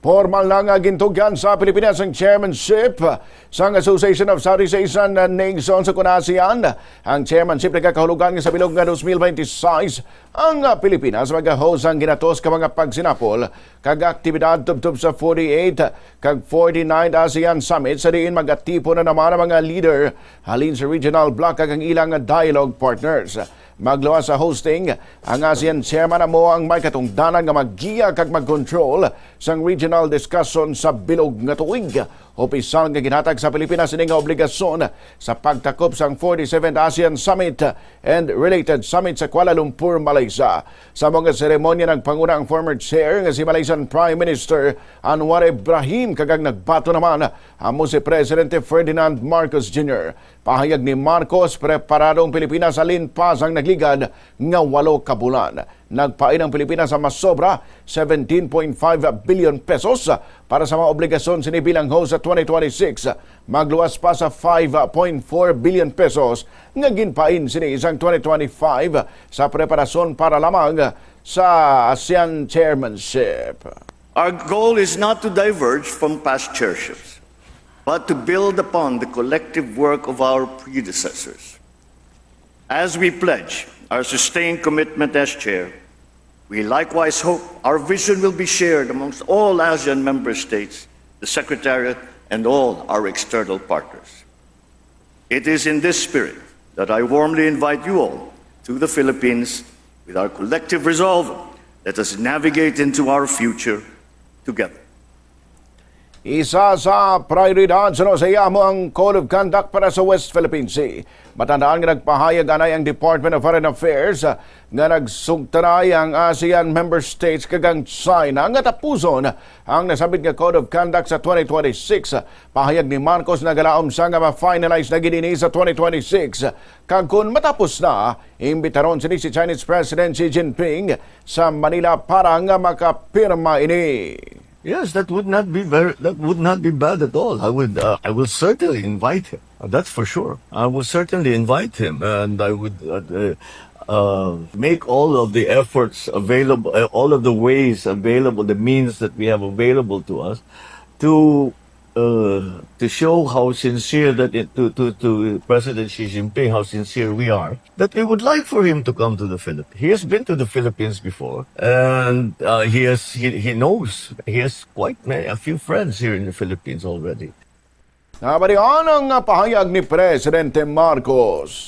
Pormal na nga gintugyan sa Pilipinas ang chairmanship sa Association of Southeast Asian Nations sa ASEAN. Ang chairmanship nagakahulugan sa bilog nga 2026. Ang Pilipinas maga-host ang ginatos ka mga pagsinapol kag aktibidad tubtub sa 48 kag 49 ASEAN Summit sa diin magatipon na naman ang mga leader halin sa regional bloc kag ang ilang dialogue partners. Magluwas sa hosting, ang ASEAN Chairman mo ang may katungdanan nga mag-giya kag mag-control sang regional discussion sa bilog nga tuig. Opisyal nga ginhatag sa Pilipinas ini nga obligasyon sa pagtakop sang 47th ASEAN Summit and related summit sa Kuala Lumpur, Malaysia. Sa mga seremonya ng panguna ang former chair nga si Malaysian Prime Minister Anwar Ibrahim kag nagbato naman amo si Presidente Ferdinand Marcos Jr. Pahayag ni Marcos, preparadong Pilipinas halin pa sang nagligad nga 8 ka bulan. Nagpain ang Pilipinas sa mas sobra 17.5 billion pesos para sa mga obligasyon sinibilang host sa 2026. Magluwas pa sa 5.4 billion pesos nga ginpain sini isang 2025 sa preparasyon para lamang sa ASEAN Chairmanship. Our goal is not to diverge from past chairships, but to build upon the collective work of our predecessors. As we pledge our sustained commitment as chair, we likewise hope our vision will be shared amongst all ASEAN member states, the Secretariat, and all our external partners. It is in this spirit that I warmly invite you all to the Philippines with our collective resolve. Let us navigate into our future together. Isa sa prioridad sa NOSEA mo ang Code of Conduct para sa West Philippine Sea. Matandaan nga nagpahayag anay ang Department of Foreign Affairs nga nagsugtanay ang ASEAN member states kagang China nga tapuson ang nasabit nga Code of Conduct sa 2026. Pahayag ni Marcos na galaom sa nga ma-finalize na ginini sa 2026. Kag kung matapos na, imbitaron si Chinese President Xi Jinping sa Manila para nga makapirma ini. Yes, that would not be bad at all. I will certainly invite him. That's for sure. I will certainly invite him, and I would make all of the efforts available, all of the ways available, the means that we have available to us, to show how sincere to President Xi Jinping, how sincere we are, that we would like for him to come to the Philippines. He has been to the Philippines before, and he knows he has a few friends here in the Philippines already. Nabalian ang pahayag ni Presidente Marcos.